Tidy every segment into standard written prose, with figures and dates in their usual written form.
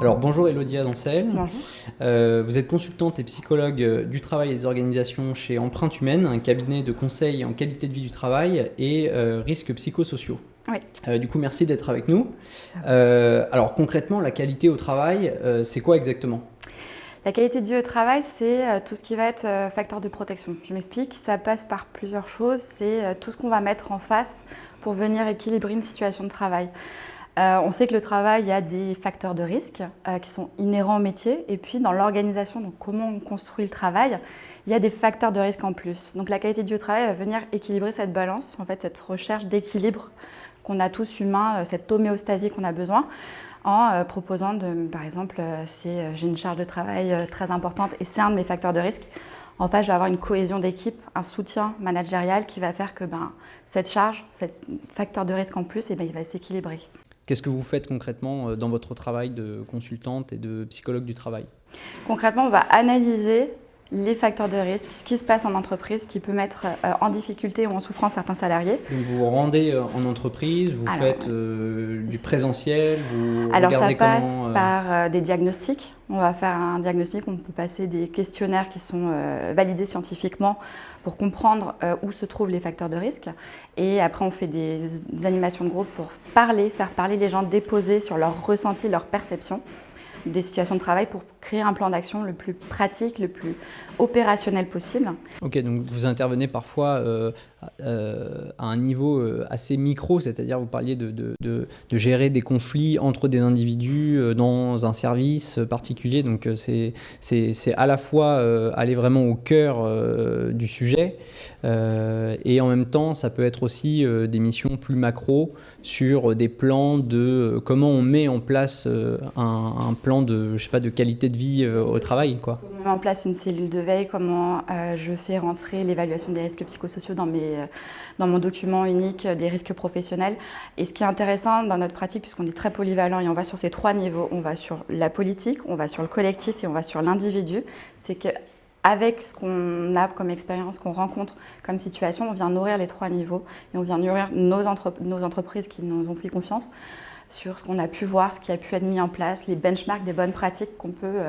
Alors bonjour Elodie Azancel. Bonjour. Vous êtes consultante et psychologue du travail et des organisations chez Empreinte Humaine, un cabinet de conseil en qualité de vie du travail et risques psychosociaux. Oui. Du coup, merci d'être avec nous. Ça. Alors concrètement, la qualité au travail, c'est quoi exactement ? La qualité de vie au travail, c'est tout ce qui va être facteur de protection. Je m'explique, ça passe par plusieurs choses. C'est tout ce qu'on va mettre en face pour venir équilibrer une situation de travail. On sait que le travail, il y a des facteurs de risque qui sont inhérents au métier. Et puis dans l'organisation, donc comment on construit le travail, il y a des facteurs de risque en plus. Donc la qualité de vie au travail va venir équilibrer cette balance, en fait, cette recherche d'équilibre qu'on a tous humains, cette homéostasie qu'on a besoin, en proposant, par exemple, si j'ai une charge de travail très importante et c'est un de mes facteurs de risque, en fait, je vais avoir une cohésion d'équipe, un soutien managérial qui va faire que cette charge, ce facteur de risque en plus, il va s'équilibrer. Qu'est-ce que vous faites concrètement dans votre travail de consultante et de psychologue du travail ? Concrètement, on va analyser les facteurs de risque, ce qui se passe en entreprise, qui peut mettre en difficulté ou en souffrance certains salariés. Donc vous vous rendez en entreprise, vous faites du présentiel, vous alors regardez ça passe comment, par des diagnostics. On va faire un diagnostic, on peut passer des questionnaires qui sont validés scientifiquement pour comprendre où se trouvent les facteurs de risque. Et après, on fait des animations de groupe pour faire parler les gens, déposer sur leur ressenti, leur perception des situations de travail pour créer un plan d'action le plus pratique, le plus opérationnel possible. Ok, donc vous intervenez parfois à un niveau assez micro, c'est-à-dire vous parliez de gérer des conflits entre des individus dans un service particulier, donc c'est à la fois aller vraiment au cœur du sujet et en même temps ça peut être aussi des missions plus macro sur des plans de comment on met en place un plan de, je sais pas, de qualité de vie au travail, quoi. Comment on met en place une cellule de veille, comment je fais rentrer l'évaluation des risques psychosociaux dans mon document unique des risques professionnels. Et ce qui est intéressant dans notre pratique, puisqu'on est très polyvalent et on va sur ces trois niveaux, on va sur la politique, on va sur le collectif et on va sur l'individu, c'est qu'avec ce qu'on a comme expérience, qu'on rencontre comme situation, on vient nourrir les trois niveaux et on vient nourrir nos entreprises qui nous ont fait confiance sur ce qu'on a pu voir, ce qui a pu être mis en place, les benchmarks des bonnes pratiques qu'on peut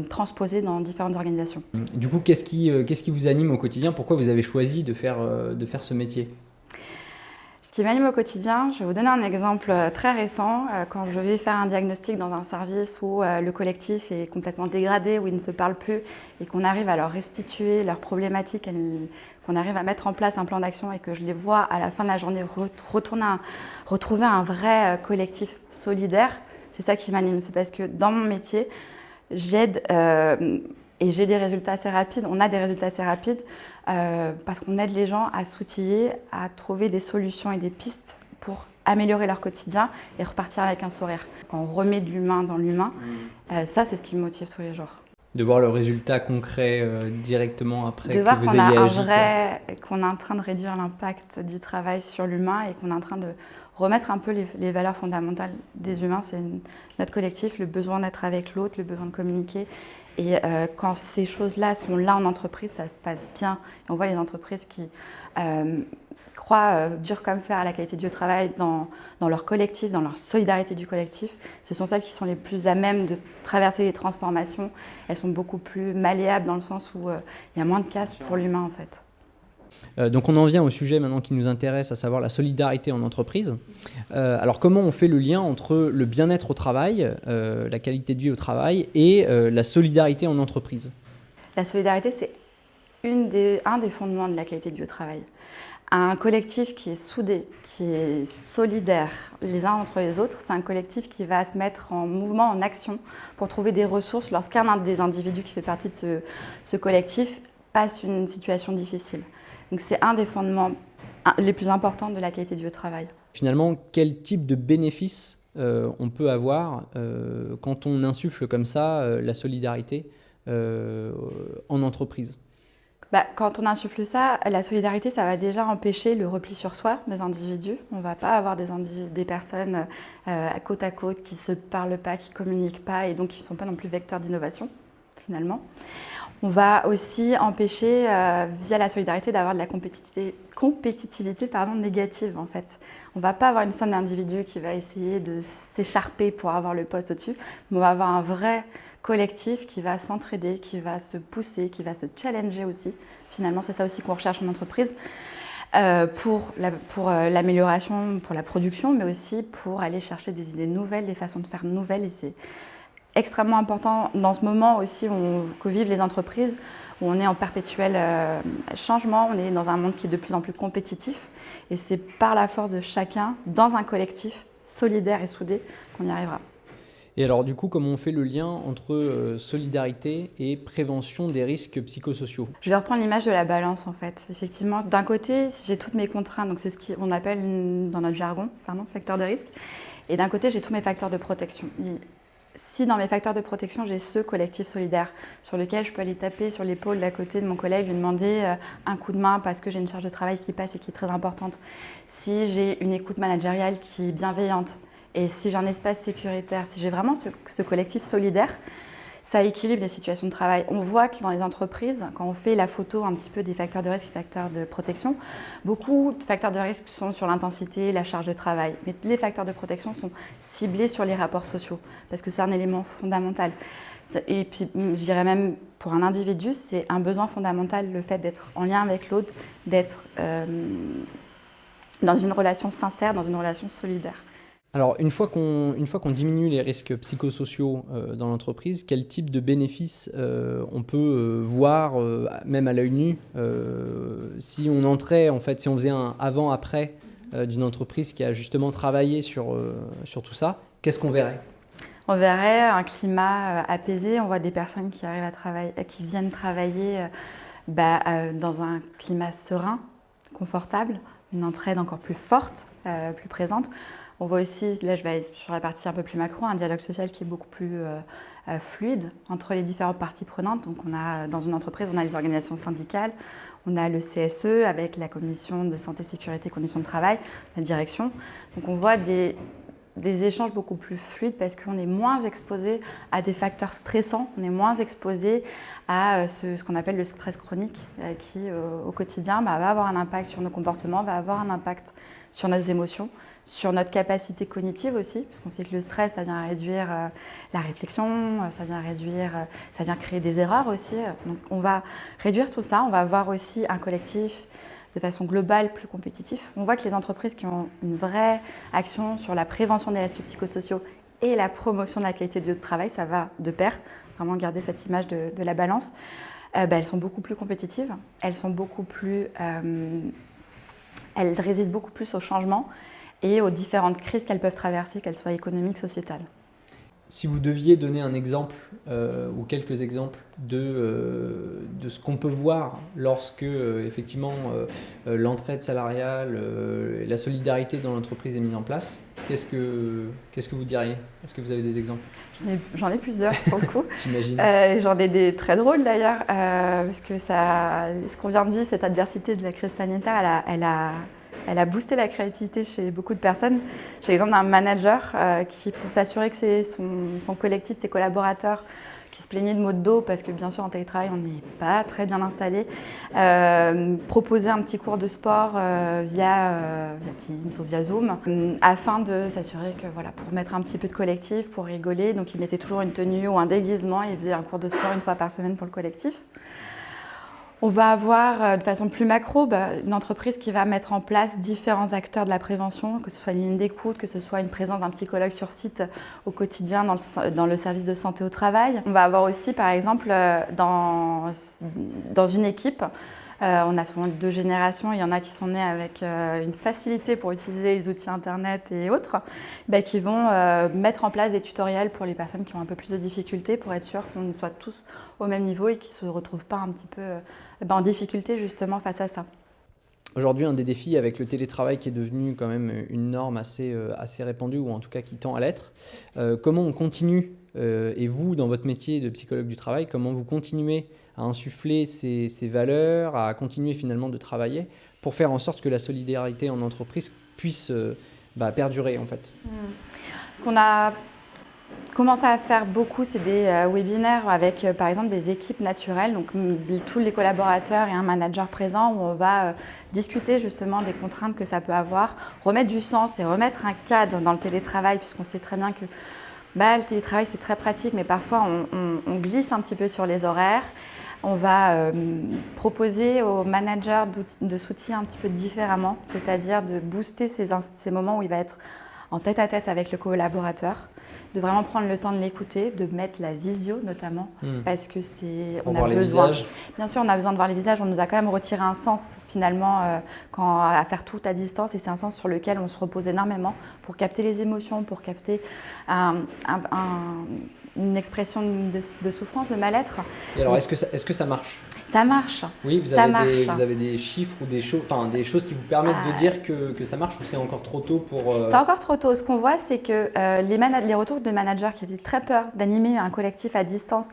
transposer dans différentes organisations. Du coup, qu'est-ce qui vous anime au quotidien ? Pourquoi vous avez choisi de faire ce métier ? Ce qui m'anime au quotidien, je vais vous donner un exemple très récent. Quand je vais faire un diagnostic dans un service où le collectif est complètement dégradé, où ils ne se parlent plus et qu'on arrive à leur restituer leurs problématiques, qu'on arrive à mettre en place un plan d'action et que je les vois à la fin de la journée retrouver un vrai collectif solidaire, c'est ça qui m'anime. C'est parce que dans mon métier, j'aide et j'ai des résultats assez rapides, on a des résultats assez rapides parce qu'on aide les gens à s'outiller, à trouver des solutions et des pistes pour améliorer leur quotidien et repartir avec un sourire. Quand on remet de l'humain dans l'humain, ça c'est ce qui me motive tous les jours. De voir le résultat concret directement après de voir que vous qu'on a ayez un agi, qu'on est en train de réduire l'impact du travail sur l'humain et qu'on est en train de remettre un peu les valeurs fondamentales des humains. C'est notre collectif, le besoin d'être avec l'autre, le besoin de communiquer. Et quand ces choses-là sont là en entreprise, ça se passe bien. Et on voit les entreprises qui croient dur comme fer à la qualité du travail dans leur collectif, dans leur solidarité du collectif. Ce sont celles qui sont les plus à même de traverser les transformations. Elles sont beaucoup plus malléables dans le sens où il y a moins de casse pour l'humain en fait. Donc on en vient au sujet maintenant qui nous intéresse, à savoir la solidarité en entreprise. Alors comment on fait le lien entre le bien-être au travail, la qualité de vie au travail et la solidarité en entreprise ? La solidarité, c'est un des fondements de la qualité de vie au travail. Un collectif qui est soudé, qui est solidaire les uns entre les autres, c'est un collectif qui va se mettre en mouvement, en action pour trouver des ressources lorsqu'un des individus qui fait partie de ce collectif passe une situation difficile. Donc c'est un des fondements les plus importants de la qualité du travail. Finalement, quel type de bénéfices on peut avoir quand on insuffle comme ça la solidarité en entreprise ? Quand on insuffle ça, la solidarité, ça va déjà empêcher le repli sur soi des individus. On ne va pas avoir des personnes à côte qui ne se parlent pas, qui ne communiquent pas et donc qui ne sont pas non plus vecteurs d'innovation, finalement. On va aussi empêcher, via la solidarité, d'avoir de la compétitivité négative en fait. On ne va pas avoir une somme d'individus qui va essayer de s'écharper pour avoir le poste au-dessus, mais on va avoir un vrai collectif qui va s'entraider, qui va se pousser, qui va se challenger aussi. Finalement, c'est ça aussi qu'on recherche en entreprise. Pour l'amélioration, pour la production, mais aussi pour aller chercher des idées nouvelles, des façons de faire nouvelles. Et c'est extrêmement important dans ce moment aussi que vivent les entreprises, où on est en perpétuel changement, on est dans un monde qui est de plus en plus compétitif. Et c'est par la force de chacun, dans un collectif solidaire et soudé, qu'on y arrivera. Et alors du coup, comment on fait le lien entre solidarité et prévention des risques psychosociaux? Je vais reprendre l'image de la balance en fait. Effectivement, d'un côté, si j'ai toutes mes contraintes, donc c'est ce qu'on appelle dans notre jargon, facteur de risque, et d'un côté, j'ai tous mes facteurs de protection. Si dans mes facteurs de protection, j'ai ce collectif solidaire sur lequel je peux aller taper sur l'épaule d'à côté de mon collègue, lui demander un coup de main parce que j'ai une charge de travail qui passe et qui est très importante. Si j'ai une écoute managériale qui est bienveillante, et si j'ai un espace sécuritaire, si j'ai vraiment ce collectif solidaire, ça équilibre les situations de travail. On voit que dans les entreprises, quand on fait la photo un petit peu des facteurs de risque et facteurs de protection, beaucoup de facteurs de risque sont sur l'intensité, la charge de travail. Mais les facteurs de protection sont ciblés sur les rapports sociaux, parce que c'est un élément fondamental. Et puis, je dirais même, pour un individu, c'est un besoin fondamental, le fait d'être en lien avec l'autre, d'être dans une relation sincère, dans une relation solidaire. Alors, une fois qu'on diminue les risques psychosociaux dans l'entreprise, quel type de bénéfices on peut voir, même à l'œil nu, si on entrait, en fait, si on faisait un avant-après d'une entreprise qui a justement travaillé sur tout ça, qu'est-ce qu'on verrait ? On verrait un climat apaisé, on voit des personnes qui arrivent à travailler, qui viennent travailler dans un climat serein, confortable, une entraide encore plus forte, plus présente. On voit aussi, là je vais aller sur la partie un peu plus macro, un dialogue social qui est beaucoup plus fluide entre les différentes parties prenantes. Donc on a, dans une entreprise, on a les organisations syndicales, on a le CSE avec la commission de santé, sécurité, conditions de travail, la direction. Donc on voit des échanges beaucoup plus fluides parce qu'on est moins exposé à des facteurs stressants, on est moins exposé à ce qu'on appelle le stress chronique qui au quotidien va avoir un impact sur nos comportements, va avoir un impact sur nos émotions, sur notre capacité cognitive aussi, parce qu'on sait que le stress, ça vient réduire la réflexion, ça vient créer des erreurs aussi. Donc on va réduire tout ça, on va avoir aussi un collectif de façon globale plus compétitif. On voit que les entreprises qui ont une vraie action sur la prévention des risques psychosociaux et la promotion de la qualité du lieu de travail, ça va de pair, vraiment garder cette image de la balance, elles sont beaucoup plus compétitives, elles résistent beaucoup plus au changement et aux différentes crises qu'elles peuvent traverser, qu'elles soient économiques, sociétales. Si vous deviez donner un exemple ou quelques exemples de ce qu'on peut voir lorsque effectivement l'entraide salariale, la solidarité dans l'entreprise est mise en place, qu'est-ce que vous diriez ? Est-ce que vous avez des exemples ? J'en ai plusieurs pour le coup. J'imagine. J'en ai des très drôles d'ailleurs, parce que ce qu'on vient de vivre, cette adversité de la crise sanitaire, elle a boosté la créativité chez beaucoup de personnes. J'ai l'exemple d'un manager qui, pour s'assurer que c'est son collectif, ses collaborateurs, qui se plaignaient de maux de dos, parce que bien sûr en télétravail on n'est pas très bien installé, proposait un petit cours de sport via Teams ou via Zoom, afin de s'assurer que, voilà, pour mettre un petit peu de collectif, pour rigoler. Donc il mettait toujours une tenue ou un déguisement et il faisait un cours de sport une fois par semaine pour le collectif. On va avoir de façon plus macro une entreprise qui va mettre en place différents acteurs de la prévention, que ce soit une ligne d'écoute, que ce soit une présence d'un psychologue sur site au quotidien dans le service de santé au travail. On va avoir aussi, par exemple, dans une équipe, on a souvent deux générations, il y en a qui sont nés avec une facilité pour utiliser les outils internet et autres, qui vont mettre en place des tutoriels pour les personnes qui ont un peu plus de difficultés, pour être sûr qu'on soit tous au même niveau et qu'ils ne se retrouvent pas un petit peu en difficulté justement face à ça. Aujourd'hui, un des défis avec le télétravail qui est devenu quand même une norme assez répandue, ou en tout cas qui tend à l'être, comment on continue, et vous, dans votre métier de psychologue du travail, comment vous continuez à insuffler ces valeurs, à continuer finalement de travailler pour faire en sorte que la solidarité en entreprise puisse perdurer en fait. Ce qu'on a commence à faire beaucoup, c'est des webinaires avec par exemple des équipes naturelles, donc tous les collaborateurs et un manager présent où on va discuter justement des contraintes que ça peut avoir, remettre du sens et remettre un cadre dans le télétravail puisqu'on sait très bien que le télétravail c'est très pratique mais parfois on glisse un petit peu sur les horaires. On va proposer aux managers de s'outiller un petit peu différemment, c'est-à-dire de booster ces moments où il va être en tête-à-tête avec le collaborateur, de vraiment prendre le temps de l'écouter, de mettre la visio notamment, parce que on a besoin. Bien sûr, on a besoin de voir les visages. On nous a quand même retiré un sens finalement à faire tout à distance, et c'est un sens sur lequel on se repose énormément pour capter les émotions, pour capter une expression de souffrance, de mal-être. Et alors, est-ce que ça marche ? Ça marche. Oui, vous avez des chiffres ou des choses qui vous permettent de dire que ça marche, ou c'est encore trop tôt pour… C'est encore trop tôt. Ce qu'on voit, c'est que les retours de managers qui avaient très peur d'animer un collectif à distance,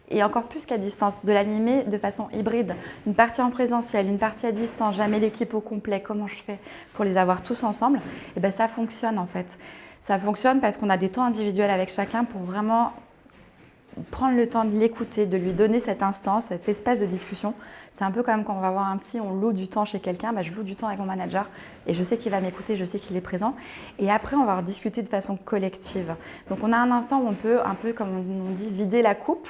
et encore plus qu'à distance, de l'animer de façon hybride, une partie en présentiel, une partie à distance, jamais l'équipe au complet, comment je fais pour les avoir tous ensemble, et bien ça fonctionne en fait. Ça fonctionne parce qu'on a des temps individuels avec chacun pour vraiment prendre le temps de l'écouter, de lui donner cet instant, cet espace de discussion. C'est un peu comme quand on va voir un psy, on loue du temps chez quelqu'un, je loue du temps avec mon manager et je sais qu'il va m'écouter, je sais qu'il est présent. Et après, on va en discuter de façon collective. Donc on a un instant où on peut, un peu comme on dit, vider la coupe,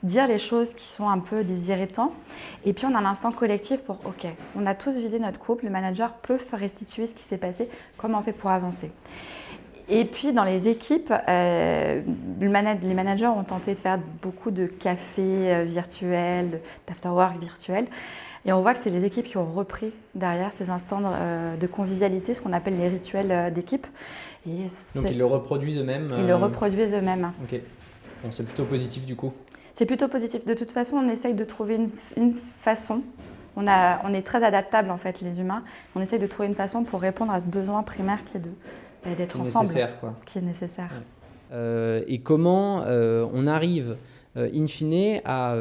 dire les choses qui sont un peu des irritants. Et puis on a un instant collectif pour, ok, on a tous vidé notre coupe, le manager peut restituer ce qui s'est passé, comment on fait pour avancer. Et puis dans les équipes, les managers ont tenté de faire beaucoup de cafés virtuels, d'afterwork virtuels. Et on voit que c'est les équipes qui ont repris derrière ces instants de convivialité, ce qu'on appelle les rituels d'équipe. Donc ils le reproduisent eux-mêmes Ils le reproduisent eux-mêmes. Ok. Bon, c'est plutôt positif du coup. C'est plutôt positif. De toute façon, on essaye de trouver une façon. On est très adaptables en fait, les humains. On essaye de trouver une façon pour répondre à ce besoin primaire qui est d'être ensemble, qui est nécessaire. Ouais. Et comment on arrive, in fine, à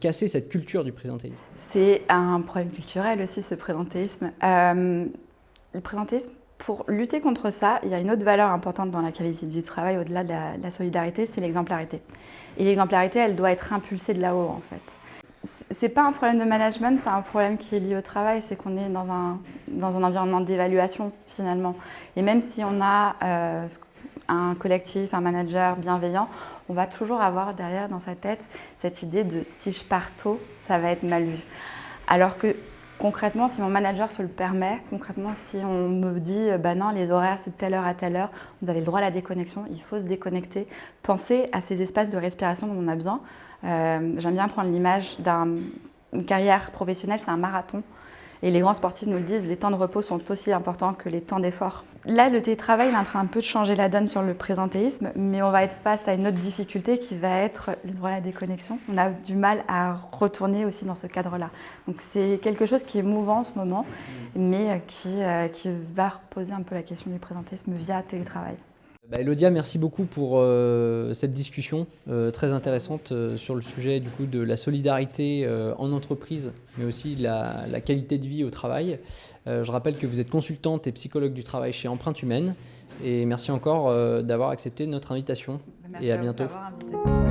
casser cette culture du présentéisme ? C'est un problème culturel aussi, ce présentéisme. Le présentéisme, pour lutter contre ça, il y a une autre valeur importante dans la qualité du travail, au-delà de la solidarité, c'est l'exemplarité. Et l'exemplarité, elle doit être impulsée de là-haut, en fait. C'est pas un problème de management, c'est un problème qui est lié au travail, c'est qu'on est dans un environnement d'évaluation finalement. Et même si on a un collectif, un manager bienveillant, on va toujours avoir derrière dans sa tête cette idée de si je pars tôt, ça va être mal vu. Alors que concrètement, si mon manager se le permet, concrètement, si on me dit non, les horaires c'est de telle heure à telle heure, vous avez le droit à la déconnexion, il faut se déconnecter. Pensez à ces espaces de respiration dont on a besoin. J'aime bien prendre l'image d'une carrière professionnelle, c'est un marathon. Et les grands sportifs nous le disent, les temps de repos sont aussi importants que les temps d'effort. Là, le télétravail est en train un peu de changer la donne sur le présentéisme, mais on va être face à une autre difficulté qui va être la déconnexion. On a du mal à retourner aussi dans ce cadre-là. Donc c'est quelque chose qui est mouvant en ce moment, mais qui va reposer un peu la question du présentéisme via télétravail. Elodia, merci beaucoup pour cette discussion très intéressante sur le sujet du coup, de la solidarité en entreprise, mais aussi la qualité de vie au travail. Je rappelle que vous êtes consultante et psychologue du travail chez Empreinte Humaine. Et merci encore d'avoir accepté notre invitation. Merci et à bientôt. Vous d'avoir invité.